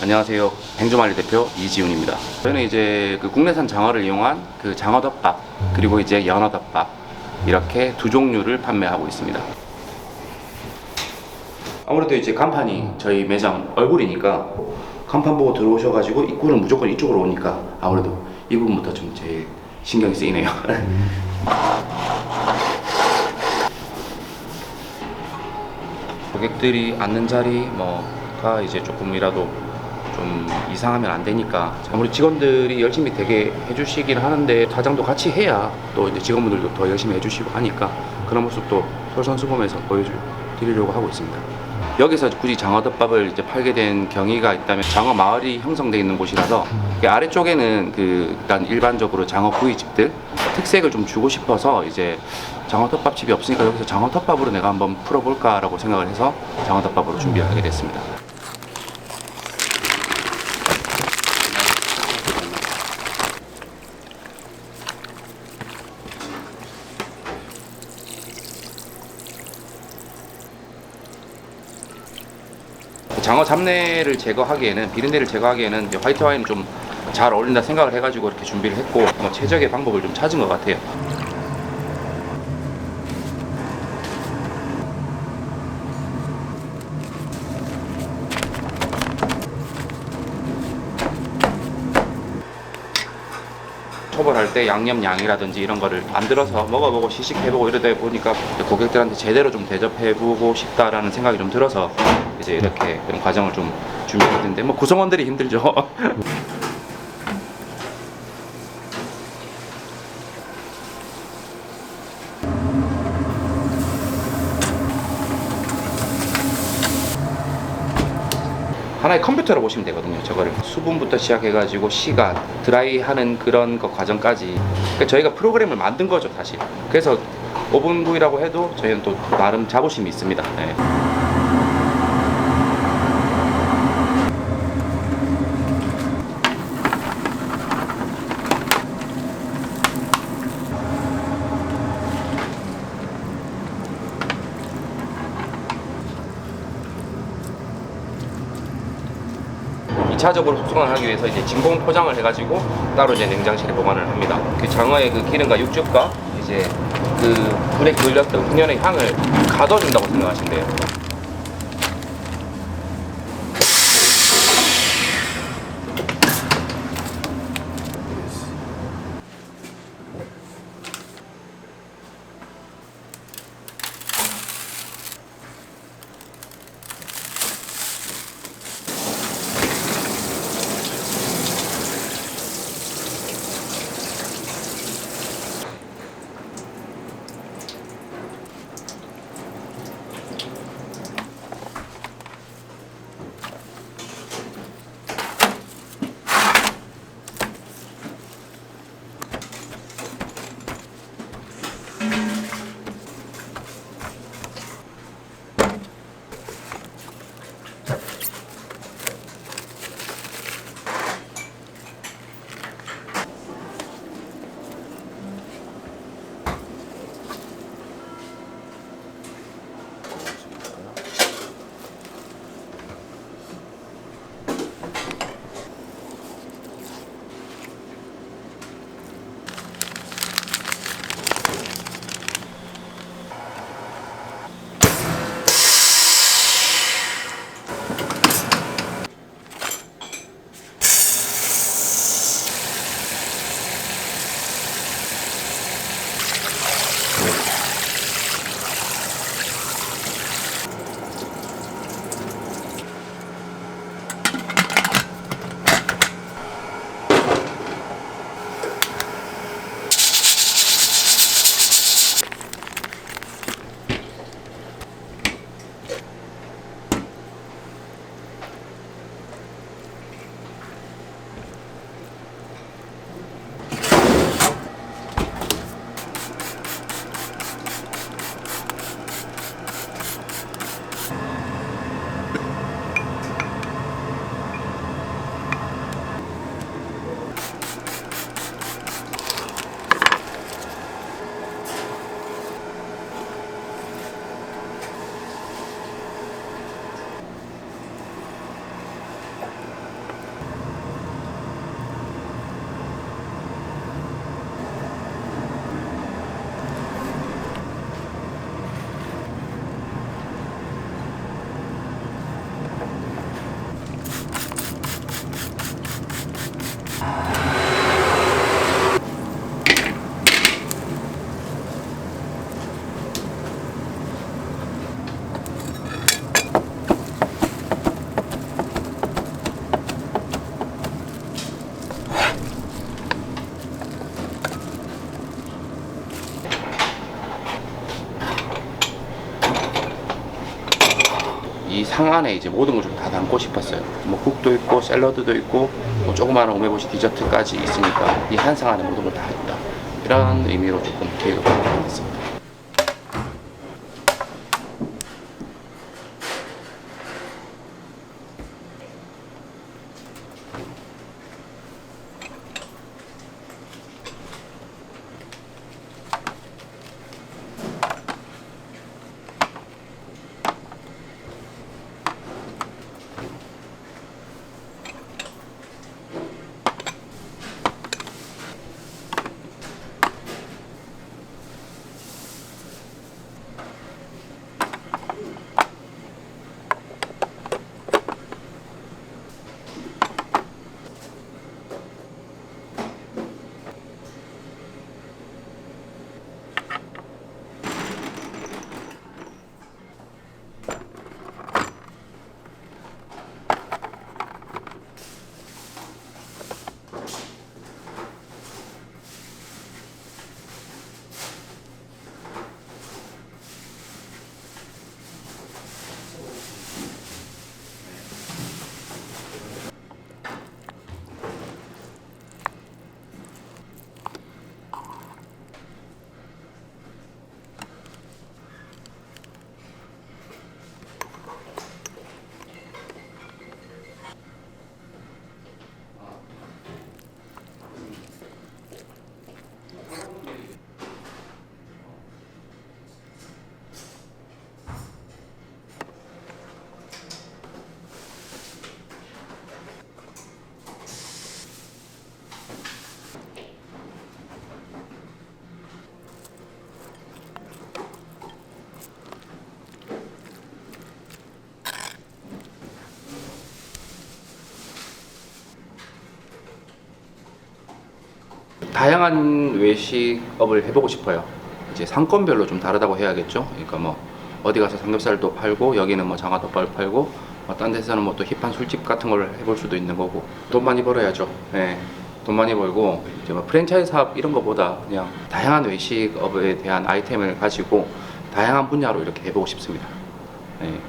안녕하세요. 행주말리 대표 이지훈입니다. 저희는 이제 그 국내산 장어를 이용한 그 장어덮밥 그리고 이제 연어덮밥 이렇게 두 종류를 판매하고 있습니다. 아무래도 이제 간판이 저희 매장 얼굴이니까 간판 보고 들어오셔가지고 입구는 무조건 이쪽으로 오니까 아무래도 이 부분부터 좀 제일 신경이 쓰이네요. 고객들이 앉는 자리 뭐가 이제 조금이라도 좀 이상하면 안 되니까 아무리 직원들이 열심히 되게 해주시긴 하는데 사장도 같이 해야 또 이제 직원분들도 더 열심히 해주시고 하니까 그런 모습도 솔선수범해서 보여드리려고 하고 있습니다. 여기서 굳이 장어덮밥을 이제 팔게 된 경위가 있다면 장어 마을이 형성되어 있는 곳이라서 아래쪽에는 그 일단 일반적으로 장어 구이집들 특색을 좀 주고 싶어서 이제 장어덮밥집이 없으니까 여기서 장어덮밥으로 내가 한번 풀어볼까라고 생각을 해서 장어덮밥으로 준비를 하게 됐습니다. 장어 잡내를 제거하기에는 비린내를 제거하기에는 이제 화이트 와인이 좀 잘 어울린다 생각을 해가지고 이렇게 준비를 했고 최적의 방법을 좀 찾은 것 같아요. 초벌할 때 양념 양이라든지 이런 거를 만들어서 먹어보고 시식해보고 이러다 보니까 고객들한테 제대로 좀 대접해보고 싶다라는 생각이 좀 들어서 이제 이렇게 그런 과정을 좀 준비했는데 뭐 구성원들이 힘들죠. 하나의 컴퓨터로 보시면 되거든요. 저거를 수분부터 시작해가지고 시간, 드라이하는 그런 거 과정까지 그러니까 저희가 프로그램을 만든 거죠, 사실. 그래서 오븐구이라고 해도 저희는 또 나름 자부심이 있습니다. 네. 이차적으로 숙성을 하기 위해서 이제 진공 포장을 해가지고 따로 이제 냉장실에 보관을 합니다. 그 장어의 그 기름과 육즙과 이제 그 불에 그을렸던 훈연의 향을 가둬준다고 생각하시면 돼요. 이 상 안에 이제 모든 걸 좀 다 담고 싶었어요. 뭐 국도 있고 샐러드도 있고 뭐 조그마한 오메보시 디저트까지 있으니까 이 한 상 안에 모든 걸 다 했다. 이런 의미로 조금 계획을 하게 됐습니다. 다양한 외식업을 해보고 싶어요. 이제 상권별로 좀 다르다고 해야겠죠. 그러니까 뭐 어디 가서 삼겹살도 팔고 여기는 뭐 장화덮밥 팔고 뭐 딴 데서는 뭐 또 힙한 술집 같은 걸 해볼 수도 있는 거고 돈 많이 벌어야죠. 네. 돈 많이 벌고 이제 뭐 프랜차이즈 사업 이런 거보다 그냥 다양한 외식업에 대한 아이템을 가지고 다양한 분야로 이렇게 해보고 싶습니다. 네.